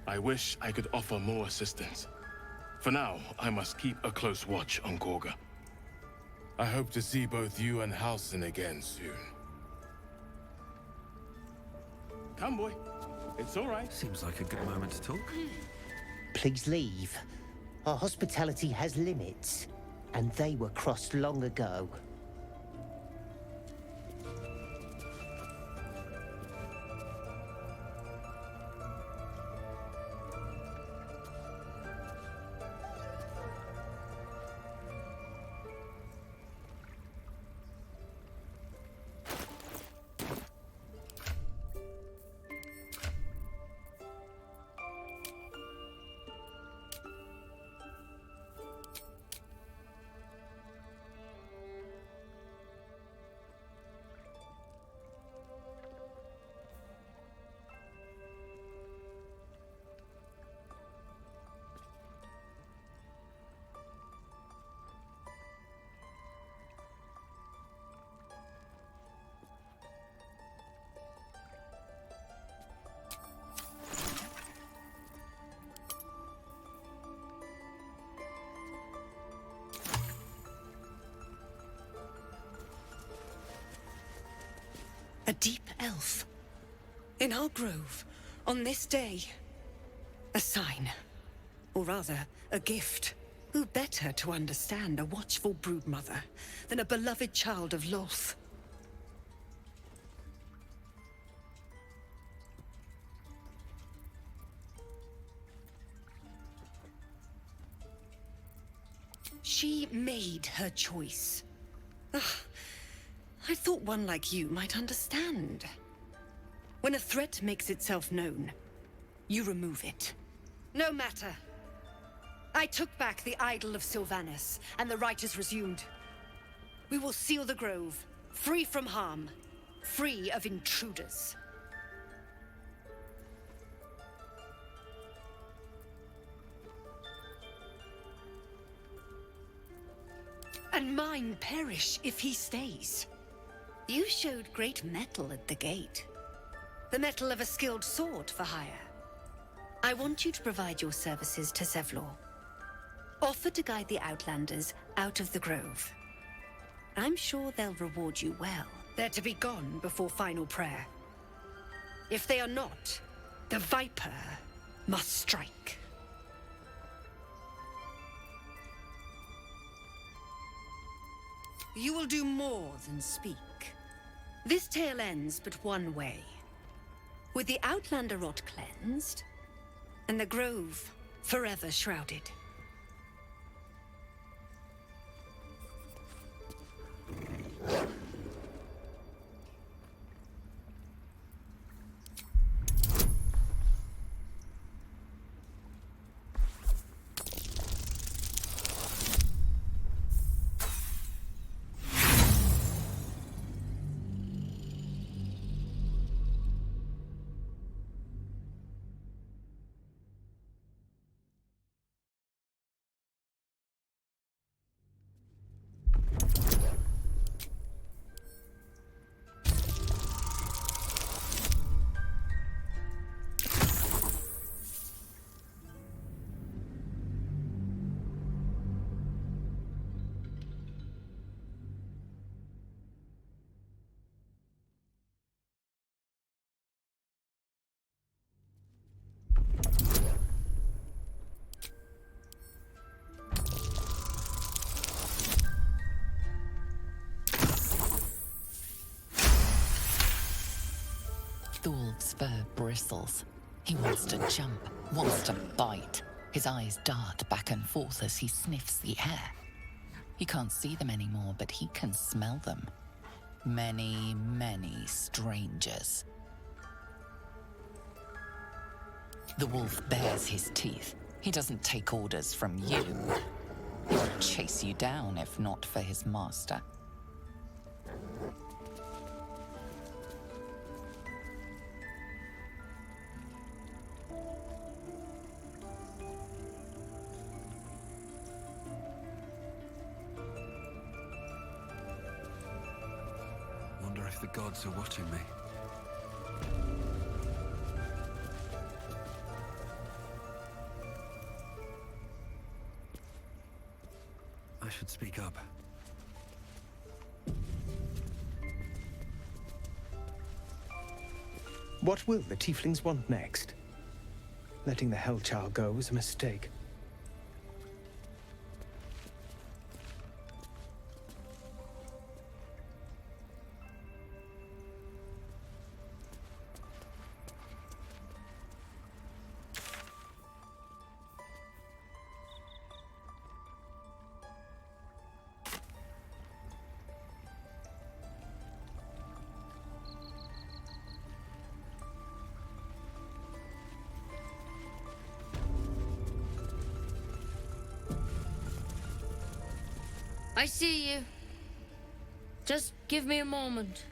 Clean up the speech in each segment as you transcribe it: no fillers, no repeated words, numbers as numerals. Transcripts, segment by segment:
I wish I could offer more assistance. For now, I must keep a close watch on Gorga. I hope to see both you and Halsin again soon. Come, boy. It's all right. Seems like a good moment to talk. Please leave. Our hospitality has limits, and they were crossed long ago. A deep elf. In our grove, on this day. A sign. Or rather, a gift. Who better to understand a watchful broodmother than a beloved child of Lolth? She made her choice. Ugh. I thought one like you might understand. When a threat makes itself known, you remove it. No matter. I took back the idol of Sylvanas, and the rite is resumed. We will seal the grove, free from harm, free of intruders. And mine perish if he stays. You showed great mettle at the gate. The mettle of a skilled sword for hire. I want you to provide your services to Zevlor. Offer to guide the Outlanders out of the grove. I'm sure they'll reward you well. They're to be gone before final prayer. If they are not, the Viper must strike. You will do more than speak. This tale ends but one way. With the Outlander rot cleansed, and the grove forever shrouded. Thul's fur bristles. He wants to jump, wants to bite. His eyes dart back and forth as he sniffs the air. He can't see them anymore, but he can smell them. Many, many strangers. The wolf bares his teeth. He doesn't take orders from you. He would chase you down if not for his master. Wonder if the gods are watching me. I should speak up. What will the tieflings want next? Letting the Hellchild go was a mistake. I see you. Just give me a moment.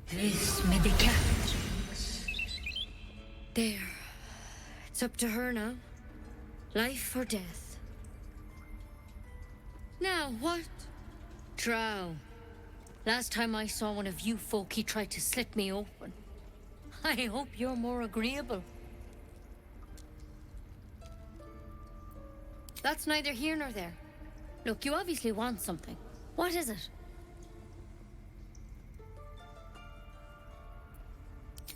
This may be captains. There. It's up to her now. Life or death. Now, what? Drow. Last time I saw one of you folk, he tried to slit me open. I hope you're more agreeable. That's neither here nor there. Look, you obviously want something. What is it?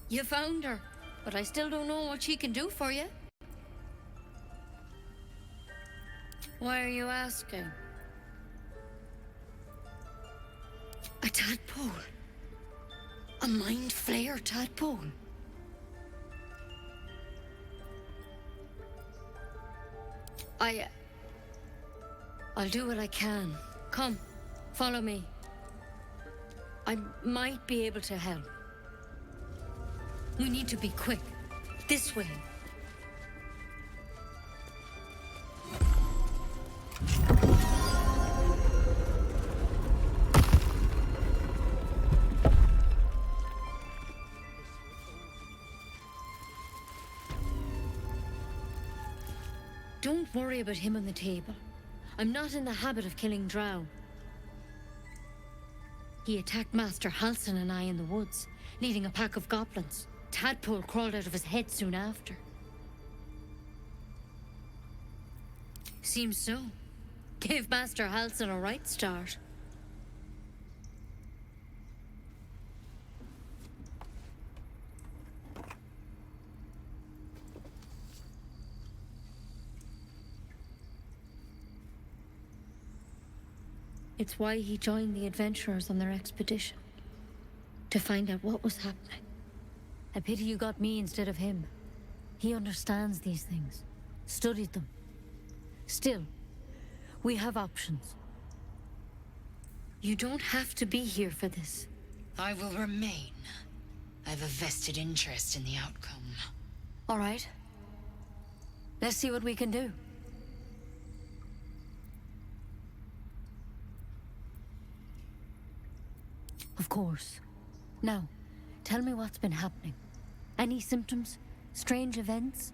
You found her, but I still don't know what she can do for you. Why are you asking? A tadpole? A mind flayer tadpole? I'll do what I can. Come, follow me. I might be able to help. We need to be quick. This way. Don't worry about him on the table. I'm not in the habit of killing drow. He attacked Master Halsin and I in the woods, leading a pack of goblins. Tadpole crawled out of his head soon after. Seems so. Gave Master Halsin a right start. It's why he joined the adventurers on their expedition. To find out what was happening. A pity you got me instead of him. He understands these things. Studied them. Still, we have options. You don't have to be here for this. I will remain. I have a vested interest in the outcome. All right. Let's see what we can do. Of course. Now, tell me what's been happening. Any symptoms? Strange events?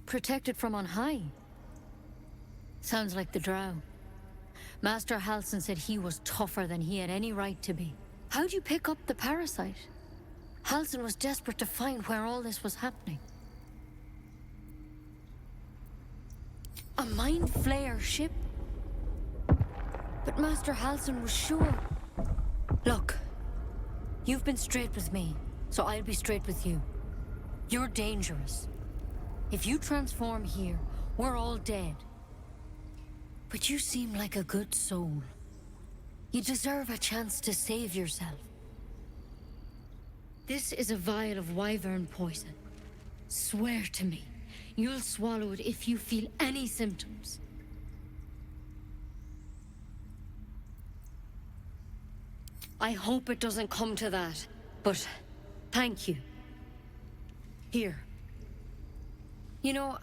Protected from on high? Sounds like the drow. Master Halsin said he was tougher than he had any right to be. How'd you pick up the parasite? Halsin was desperate to find where all this was happening. A mind flayer ship? But Master Halsin was sure. Look, you've been straight with me, so I'll be straight with you. You're dangerous. If you transform here, we're all dead. But you seem like a good soul. You deserve a chance to save yourself. This is a vial of wyvern poison. Swear to me. You'll swallow it if you feel any symptoms. I hope it doesn't come to that, but thank you. Here. You know,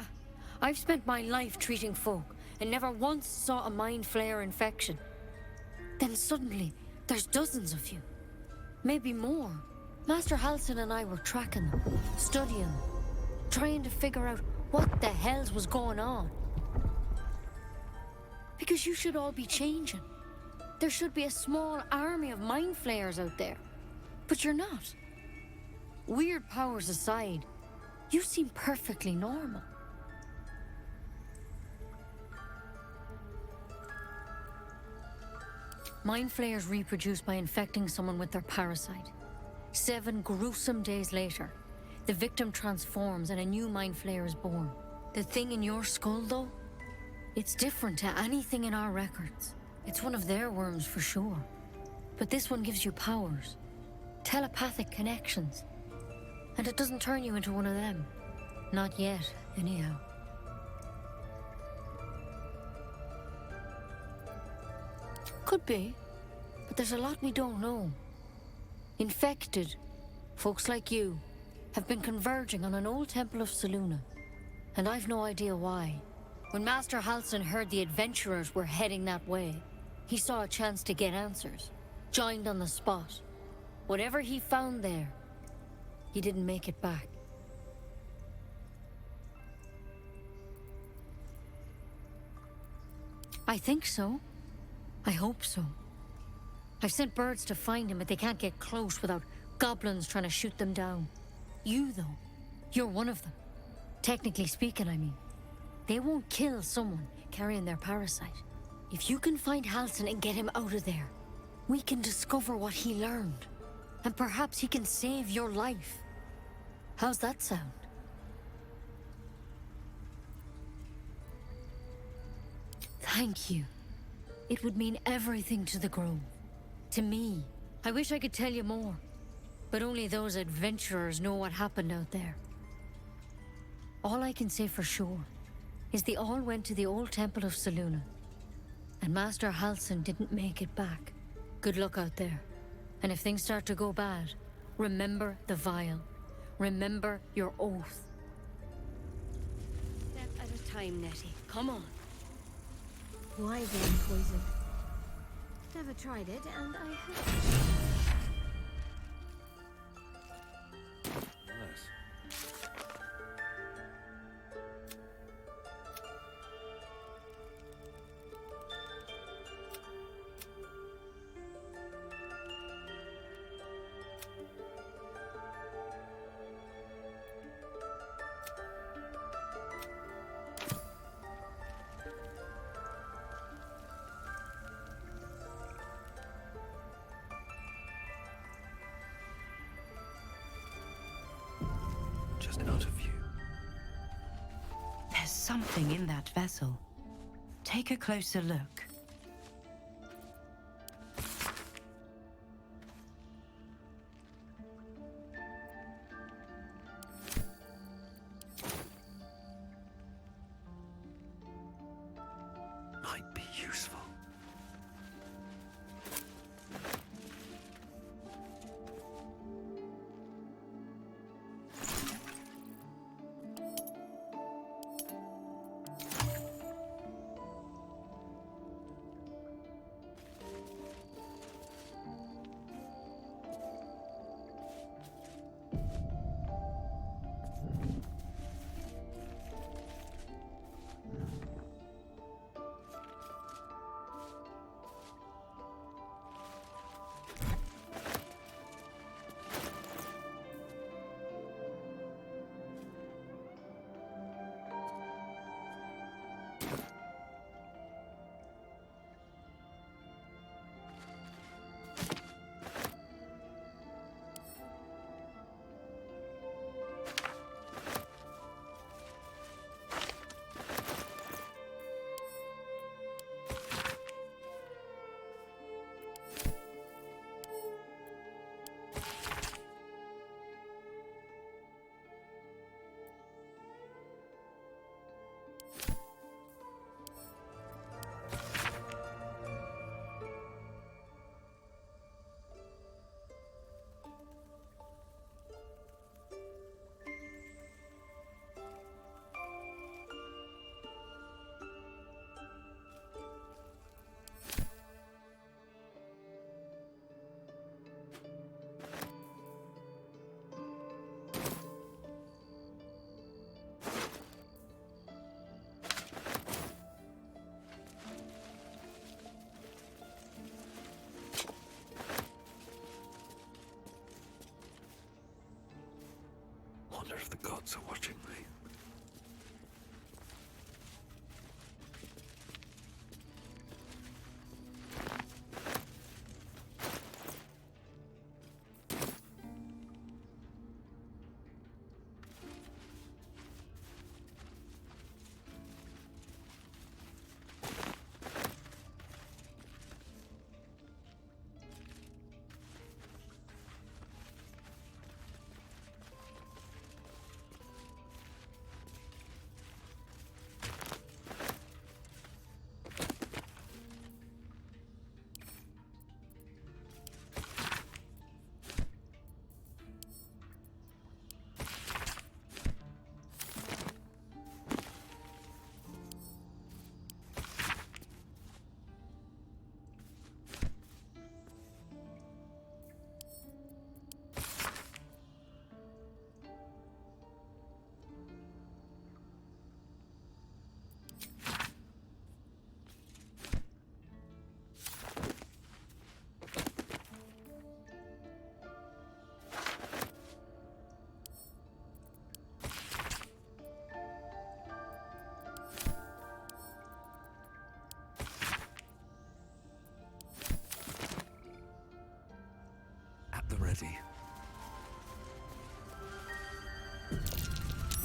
I've spent my life treating folk and never once saw a mind flayer infection. Then suddenly, there's dozens of you. Maybe more. Master Halsin and I were tracking them, studying them, trying to figure out what the hells was going on. Because you should all be changing. there should be a small army of mind flayers out there. But you're not. Weird powers aside, you seem perfectly normal. Mind flayers reproduce by infecting someone with their parasite. 7 gruesome days later, the victim transforms and a new mind flayer is born. The thing in your skull, though, it's different to anything in our records. It's one of their worms for sure. But this one gives you powers, telepathic connections. And it doesn't turn you into one of them. Not yet, anyhow. Could be, but there's a lot we don't know. Infected, folks like you, have been converging on an old temple of Selûne, and I've no idea why. When Master Halsin heard the adventurers were heading that way, he saw a chance to get answers, joined on the spot. Whatever he found there, he didn't make it back. I think so. I hope so. I've sent birds to find him, but they can't get close without goblins trying to shoot them down. You, though, you're one of them. Technically speaking, I mean. They won't kill someone carrying their parasite. If you can find Halsin and get him out of there, we can discover what he learned. And perhaps he can save your life. How's that sound? Thank you. It would mean everything to the Grove. To me. I wish I could tell you more. But only those adventurers know what happened out there. All I can say for sure is they all went to the old temple of Selûne. And Master Halsin didn't make it back. Good luck out there. And if things start to go bad, remember the vial. Remember your oath. Step at a time, Nettie. Come on. Why then poison? Never tried it, and I hope. Nice. Just out of view. There's something in that vessel. Take a closer look. Might be useful. wonder if the gods are watching me. At the ready.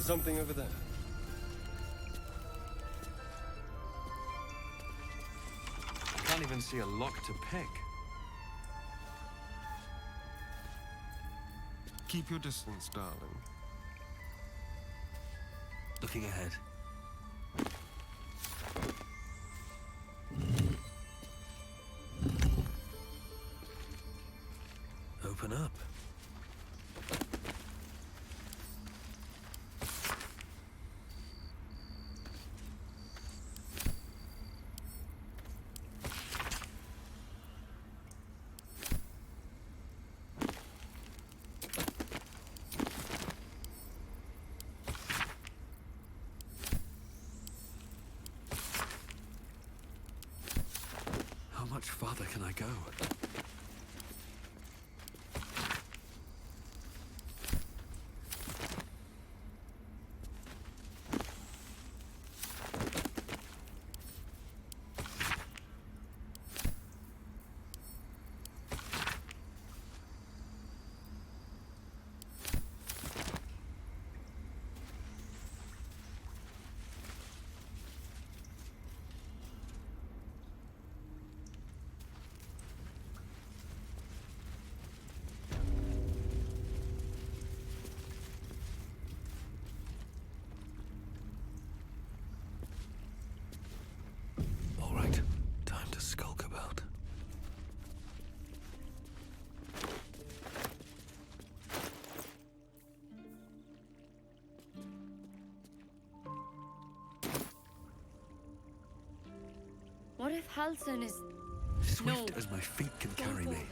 Something over there. I can't even see a lock to pick. Keep your distance, darling. Looking ahead. Open up. How much farther can I go? All right, time to skulk about. What if Halson is... Swift No. as my feet can Don't carry go me. there.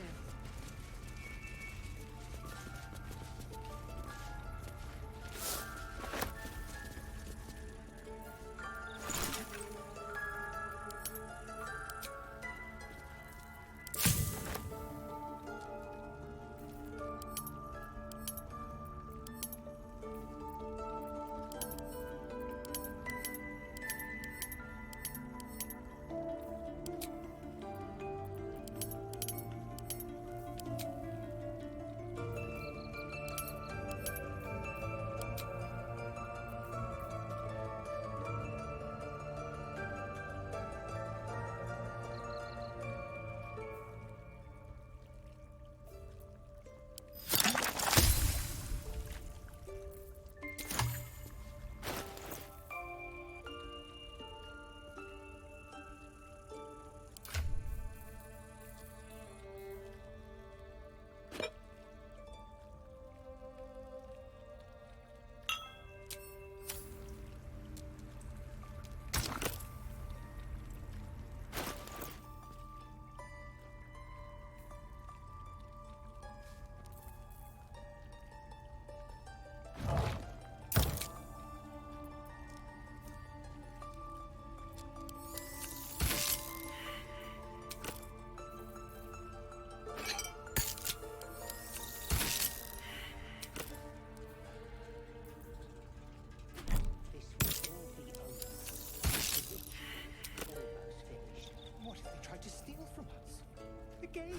again.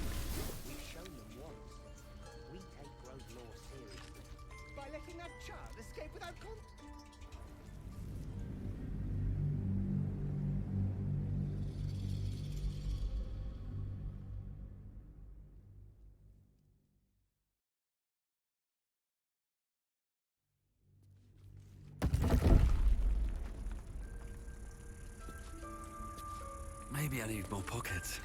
We've shown them once. We take Grove law seriously. By letting that child escape without Maybe I need more pockets.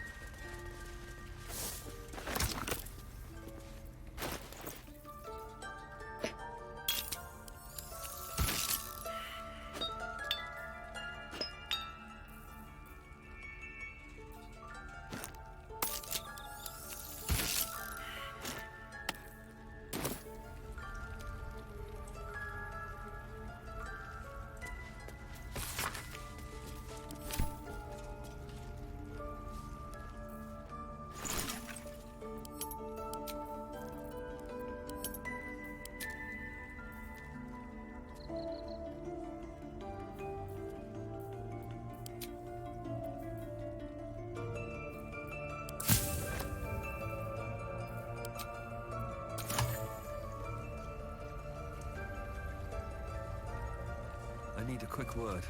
I need a quick word.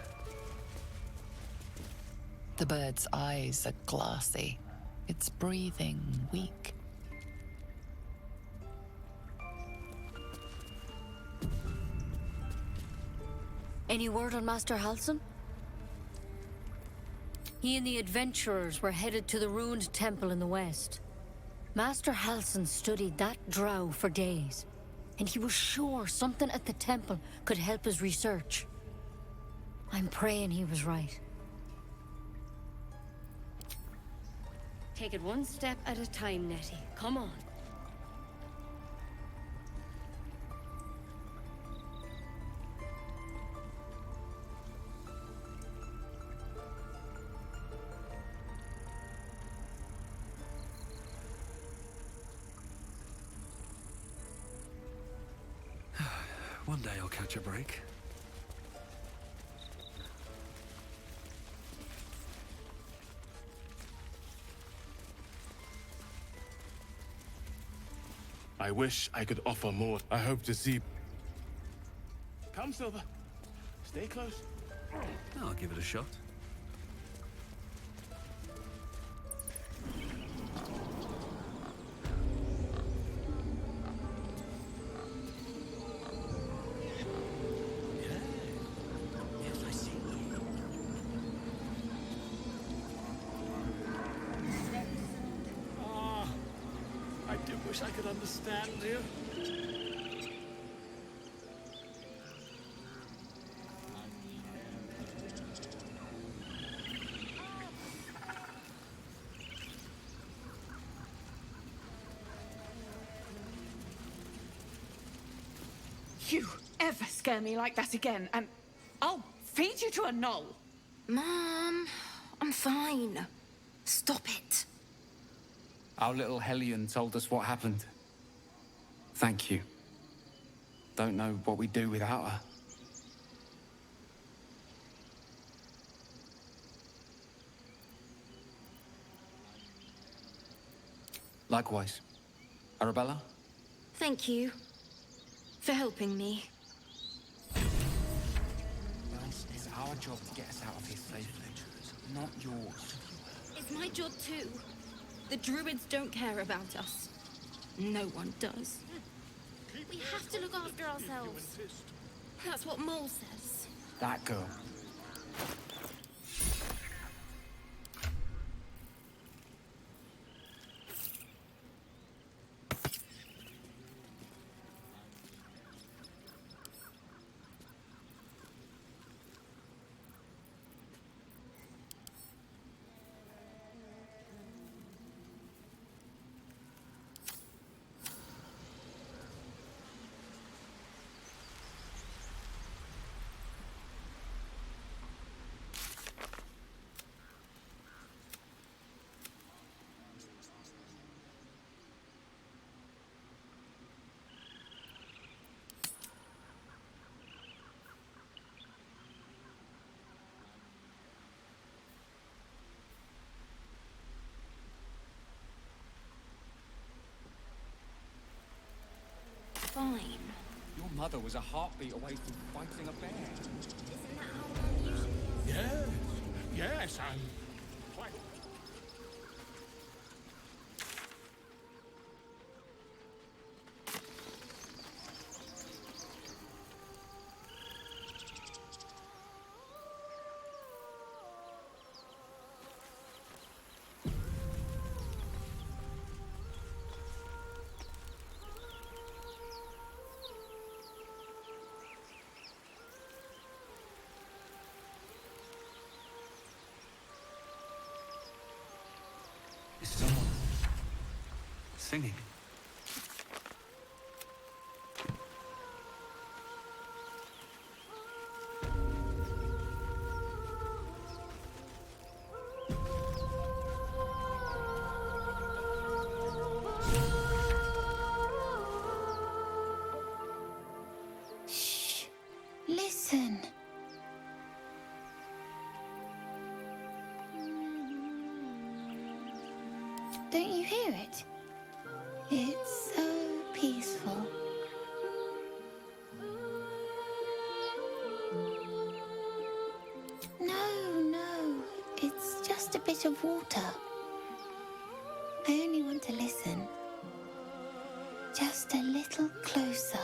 The bird's eyes are glassy. Its breathing weak. Any word on Master Halsin? He and the adventurers were headed to the ruined temple in the west. Master Halsin studied that drow for days, and he was sure something at the temple could help his research. I'm praying he was right. Take it one step at a time, Nettie. Come on. One day I'll catch a break. I wish I could offer more. I hope to see. Come, Silver. Stay close. I'll give it a shot. I do wish I could understand you. You ever scare me like that again, and I'll feed you to a knoll. Mom, I'm fine. Stop it. Our little Hellion told us what happened. Thank you. Don't know what we'd do without her. Likewise. Arabella? Thank you for helping me. It's our job to get us out of here safely, not yours. It's my job too. The druids don't care about us. No one does. We have to look after ourselves. That's what Mole says. That girl. mother was a heartbeat away from fighting a bear. Isn't that how one usually is? Yes, yes, and quite. Is someone singing? Shh. Listen. Don't you hear it? It's so peaceful. No, it's just a bit of water. I only want to listen. Just a little closer.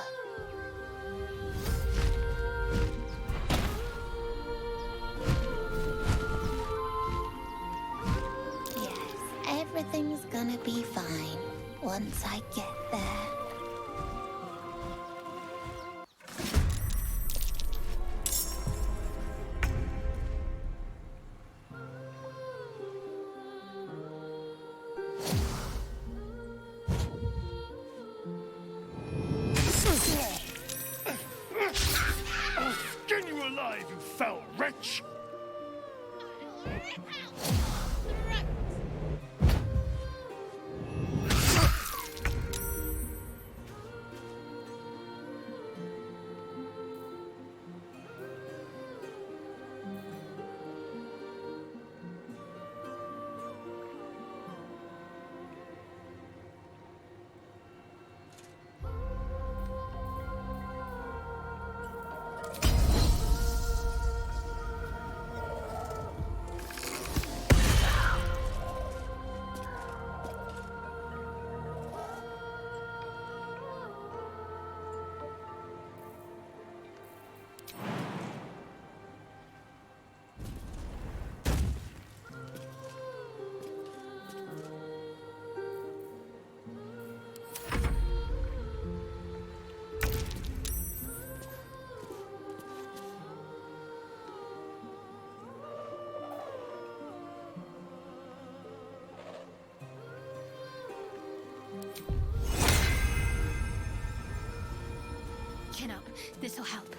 Yes, everything's gonna be fine once I get there. I'll skin you alive, you foul wretch! Chin up. This'll help.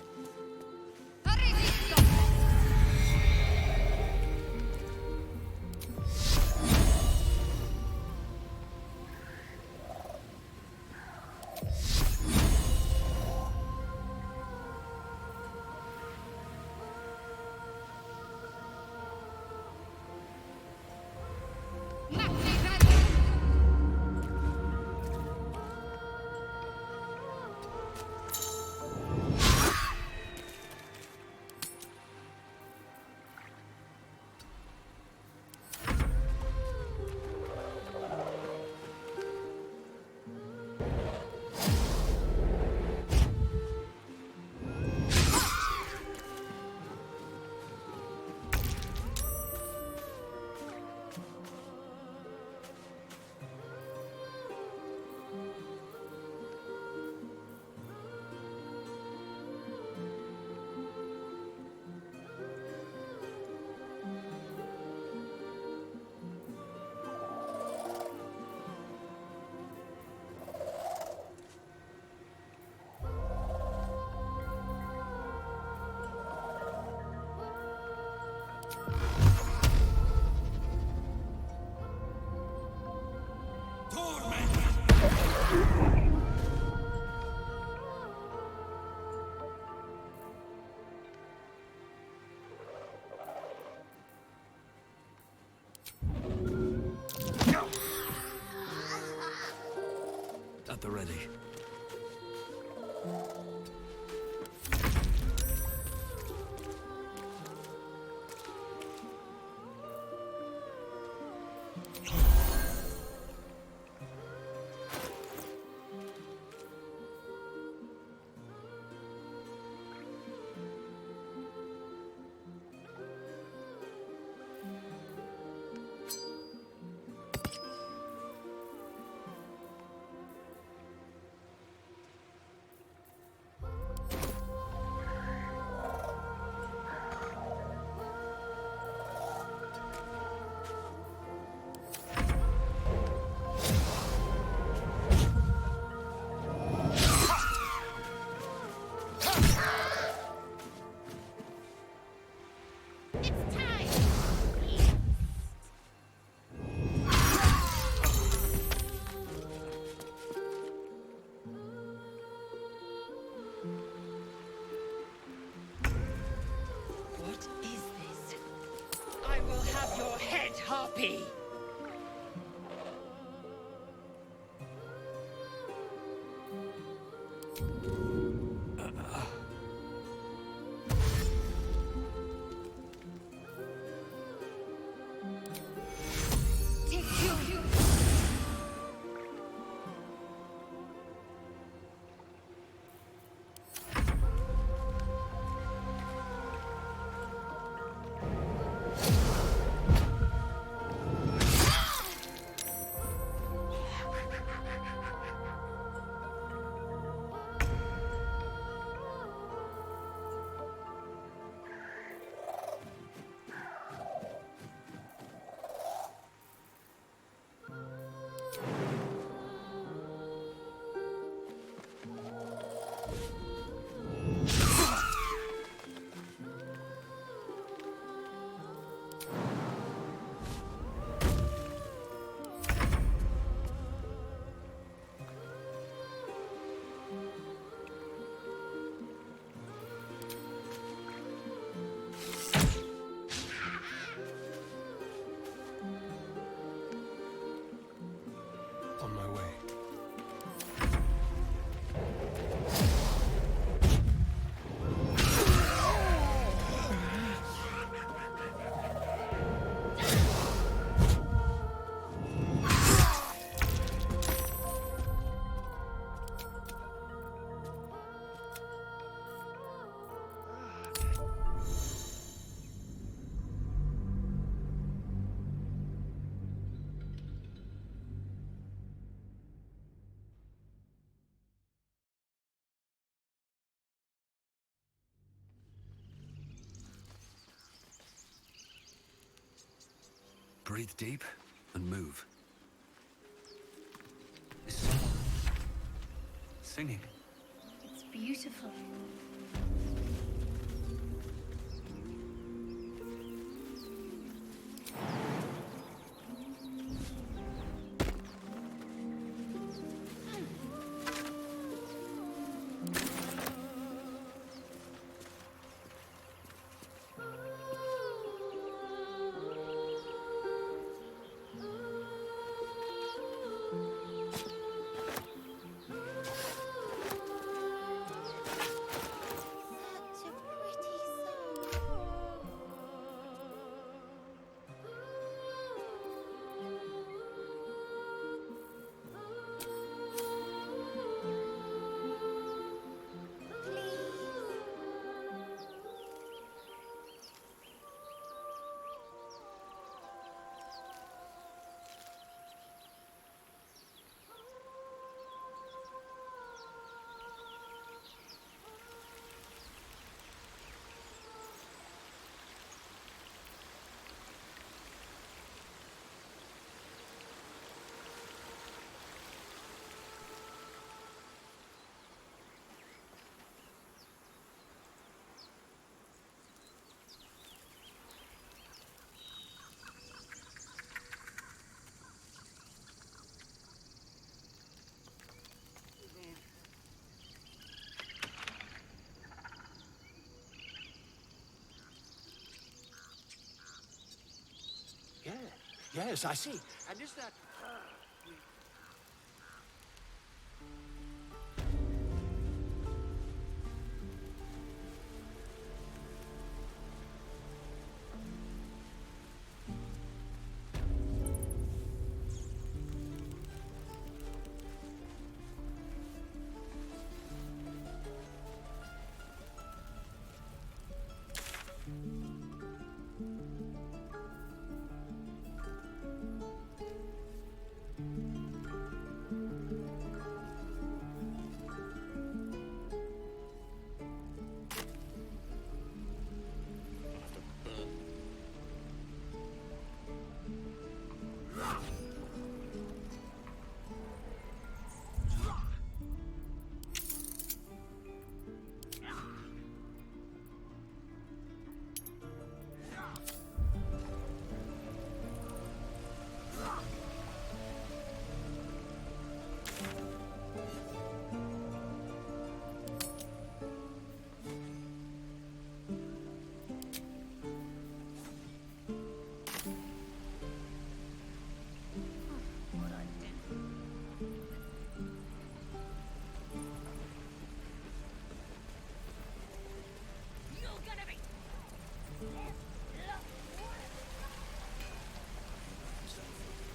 At the ready. puppy! On my way. Breathe deep and move. Is someone singing? It's beautiful. Yes, I see. And is that...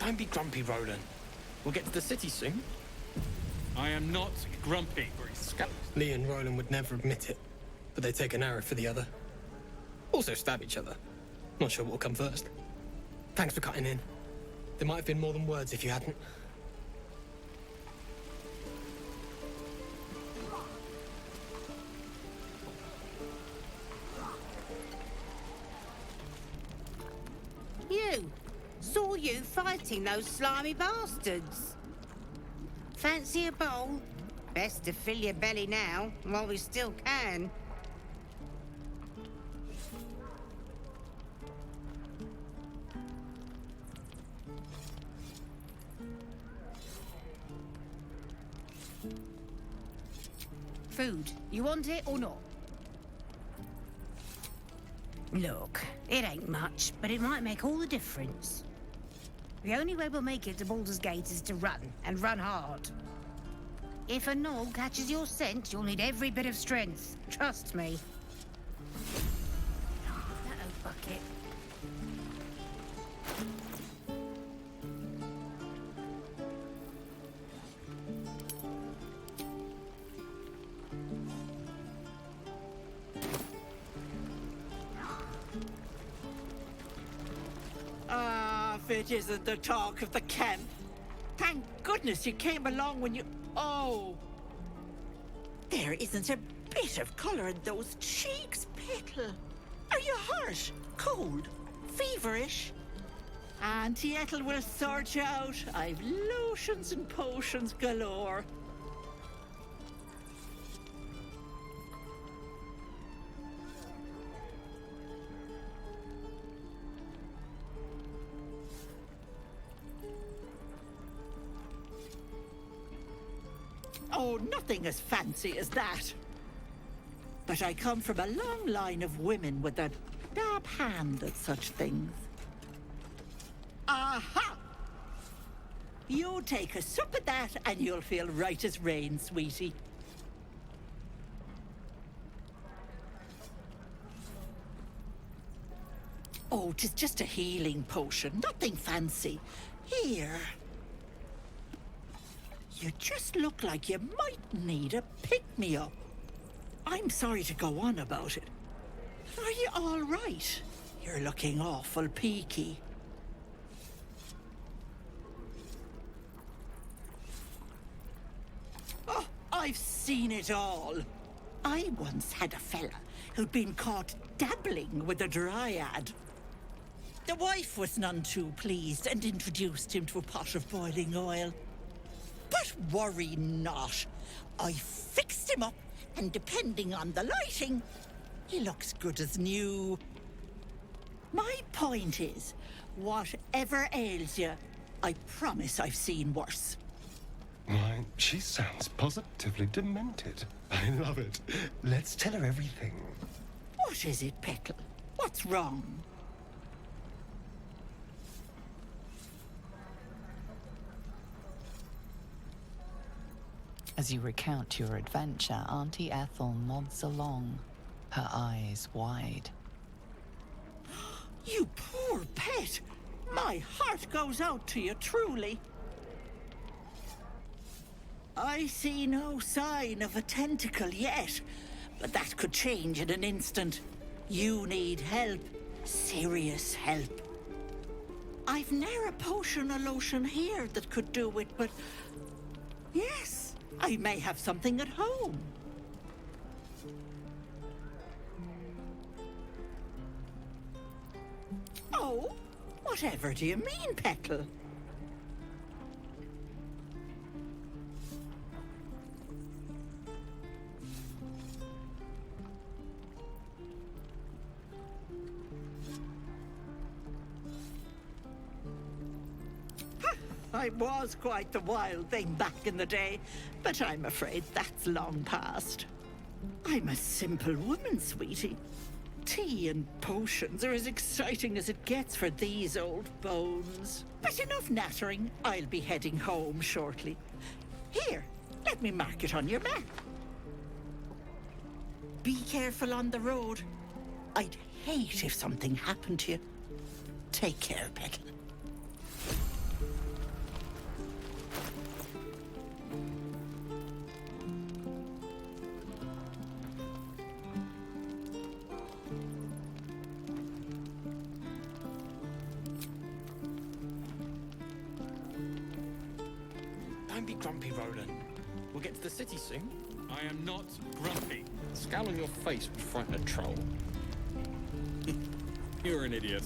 Don't be grumpy, Roland. We'll get to the city soon. I am not grumpy. Lee and Roland would never admit it, but they take an arrow for the other. Also stab each other. Not sure what will come first. Thanks for cutting in. There might have been more than words if you hadn't. You! Saw you fighting those slimy bastards. Fancy a bowl? Best to fill your belly now, while we still can. Food. You want it or not? Look, it ain't much, but it might make all the difference. The only way we'll make it to Baldur's Gate is to run, and run hard. If a gnoll catches your scent, you'll need every bit of strength. Trust me. That bucket. If it isn't the talk of the camp. Thank goodness you came along when you... Oh! There isn't a bit of colour in those cheeks, Petal. Are you hurt? Cold? Feverish? Auntie Ethel will sort you out. I've lotions and potions galore. Oh, nothing as fancy as that. But I come from a long line of women with a dab hand at such things. Aha! You take a sup at that and you'll feel right as rain, sweetie. Oh, 'tis just a healing potion, nothing fancy. Here. You just look like you might need a pick-me-up. I'm sorry to go on about it. Are you all right? You're looking awful peaky. Oh, I've seen it all. I once had a fella who'd been caught dabbling with a dryad. The wife was none too pleased and introduced him to a pot of boiling oil. But worry not. I fixed him up, and depending on the lighting, he looks good as new. My point is, whatever ails you, I promise I've seen worse. Why, she sounds positively demented. I love it. Let's tell her everything. What is it, Petal? What's wrong? As you recount your adventure, Auntie Ethel nods along, her eyes wide. You poor pet! My heart goes out to you, truly. I see no sign of a tentacle yet, but that could change in an instant. You need help. Serious help. I've ne'er a potion or lotion here that could do it, but... yes. I may have something at home. Oh, whatever do you mean, Petal? I was quite the wild thing back in the day, but I'm afraid that's long past. I'm a simple woman, sweetie. Tea and potions are as exciting as it gets for these old bones. But enough nattering. I'll be heading home shortly. Here, let me mark it on your map. Be careful on the road. I'd hate if something happened to you. Take care, Petal. Don't be grumpy, Roland. We'll get to the city soon. I am not grumpy. Scowl on your face would frighten a troll. You're an idiot.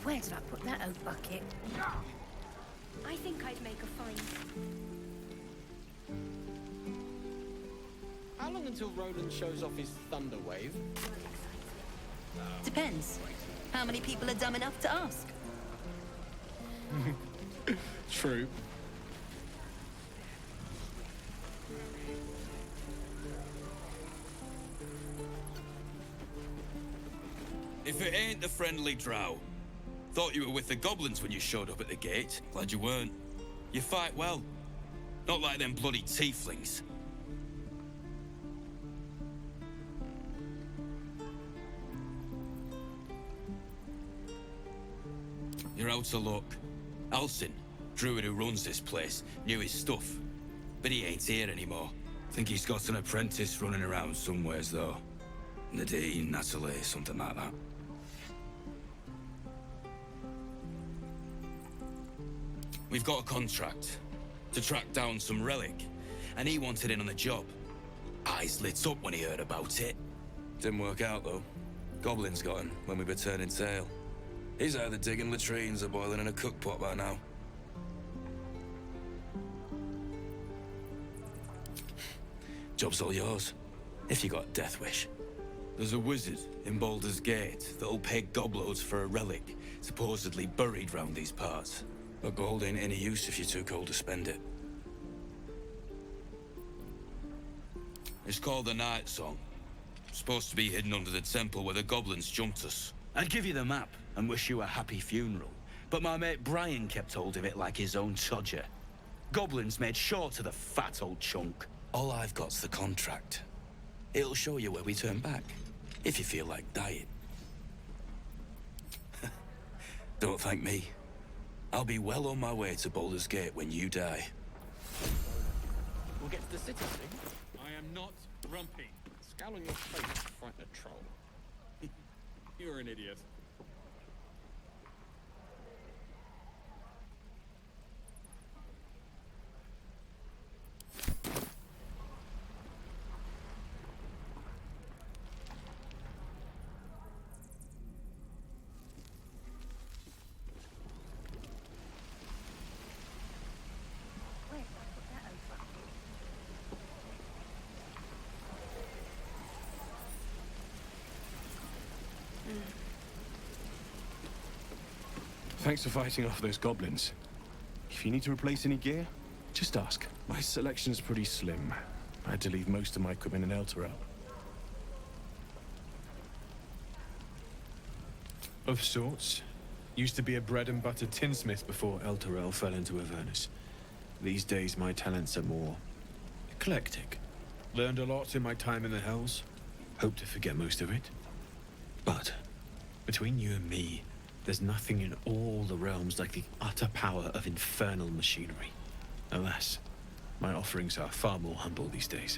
Where did I put that oak bucket? I think I'd make a find. How long until Roland shows off his thunder wave? Depends. How many people are dumb enough to ask? True. If it ain't the friendly drow. Thought you were with the goblins when you showed up at the gate. Glad you weren't. You fight well. Not like them bloody tieflings. You're out of luck. Alcin, druid who runs this place, knew his stuff. But he ain't here anymore. Think he's got an apprentice running around somewheres, though. Nadine, Natalie, something like that. We've got a contract to track down some relic, and he wanted in on the job. Eyes lit up when he heard about it. Didn't work out, though. Goblins got him when we were turning tail. He's either digging latrines or boiling in a cookpot by now. Job's all yours, if you got a death wish. There's a wizard in Baldur's Gate that'll pay gobloads for a relic supposedly buried round these parts. But gold ain't any use if you're too cold to spend it. It's called the Night Song. Supposed to be hidden under the temple where the goblins jumped us. I'd give you the map and wish you a happy funeral, but my mate Brian kept hold of it like his own todger. Goblins made short of the fat old chunk. All I've got's the contract. It'll show you where we turn back, if you feel like dying. Don't thank me. I'll be well on my way to Baldur's Gate when you die. We'll get to the city soon. I am not grumpy. Scowl on your face would frighten a troll. You're an idiot. Thanks for fighting off those goblins. If you need to replace any gear, just ask. My selection's pretty slim. I had to leave most of my equipment in Elturel. Of sorts. Used to be a bread and butter tinsmith before Elturel fell into Avernus. These days my talents are more eclectic. Learned a lot in my time in the Hells. Hope to forget most of it. But between you and me, there's nothing in all the realms like the utter power of infernal machinery. Alas, my offerings are far more humble these days.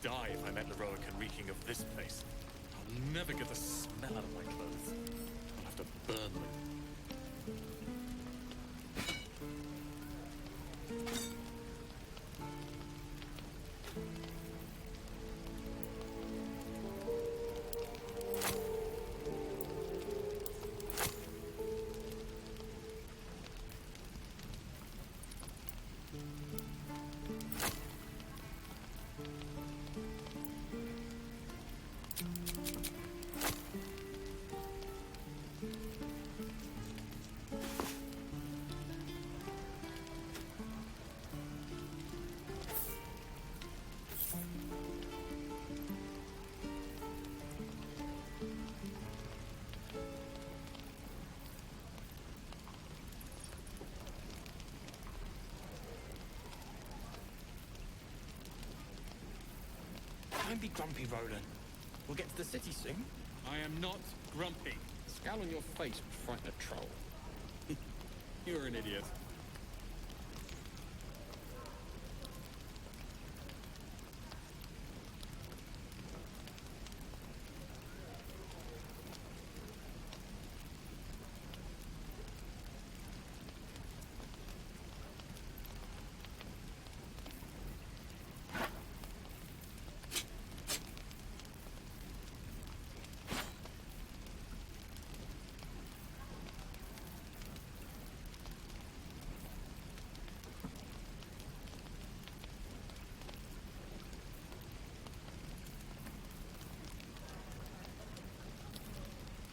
Die if I met Leroica reeking of this place. I'll never get the smell out of my clothes. I'll have to burn them. Don't be grumpy, Roland. We'll get to the city soon. I am not grumpy. The scowl on your face would frighten a troll. You're an idiot.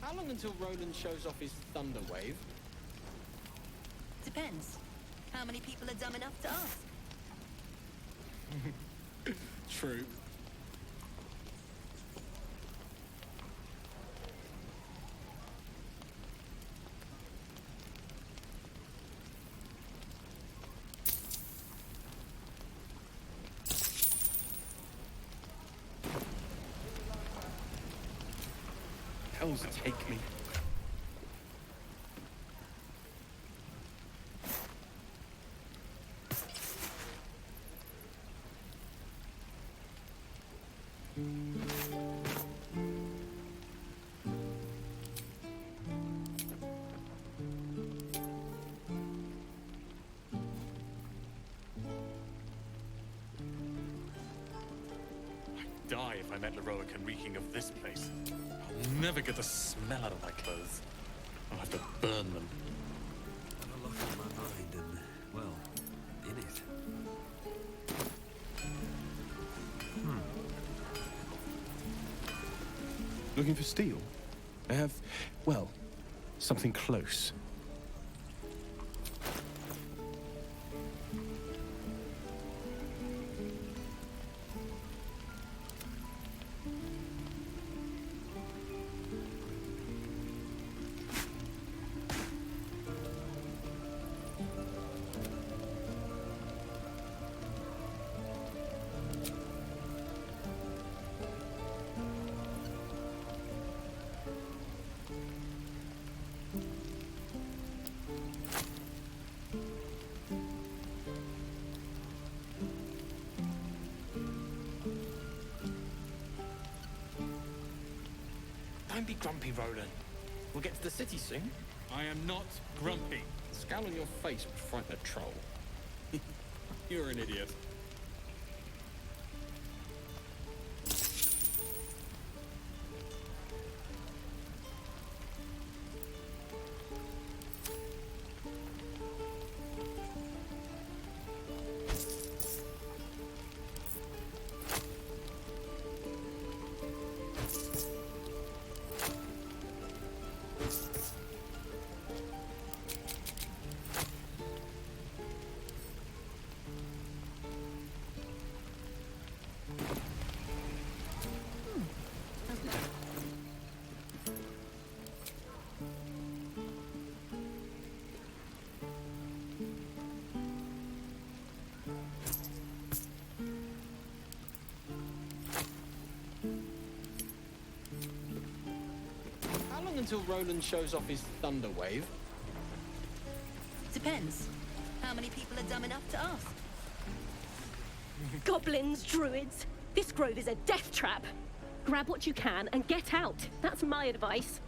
How long until Roland shows off his thunder wave? Depends. How many people are dumb enough to ask? True. Hell's take me. I'd die if I met Leroic and reeking of this place. I'll never get the smell out of my clothes. I'll have to burn them. Have a lot on my mind and, well, in it. Looking for steel? I have, well, something close. Don't be grumpy, Roland. We'll get to the city soon. I am not grumpy. The scowl on your face would frighten a troll. You're an idiot. How long until Roland shows off his thunder wave? Depends. How many people are dumb enough to ask? Goblins, druids. This grove is a death trap. Grab what you can and get out. That's my advice.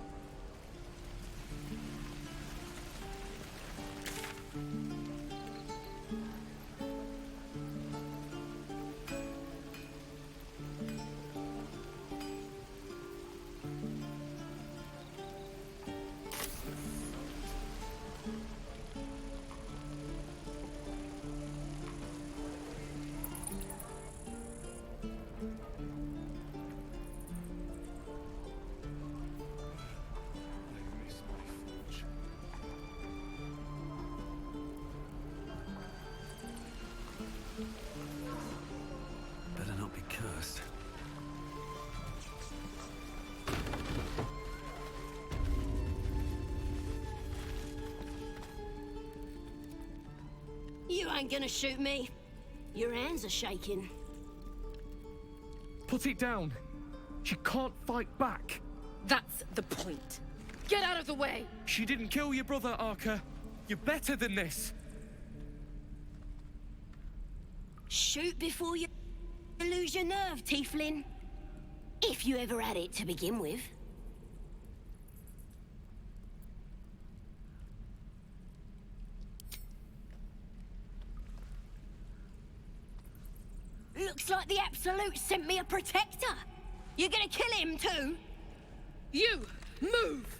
Better not be cursed. You ain't gonna shoot me. Your hands are shaking. Put it down. She can't fight back. That's the point. Get out of the way! She didn't kill your brother, Arca. You're better than this. Shoot before you lose your nerve, Tiefling. If you ever had it to begin with. Looks like the Absolute sent me a protector. You're gonna kill him too? You! Move!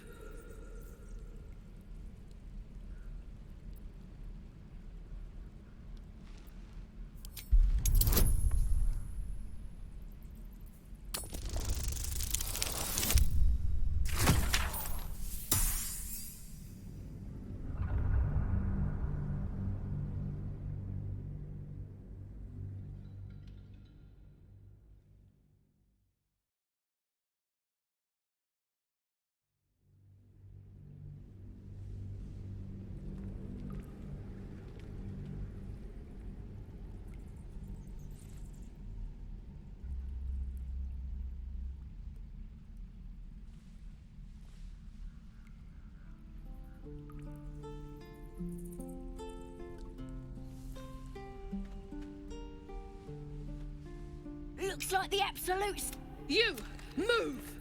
Looks like the Absolute... You! Move!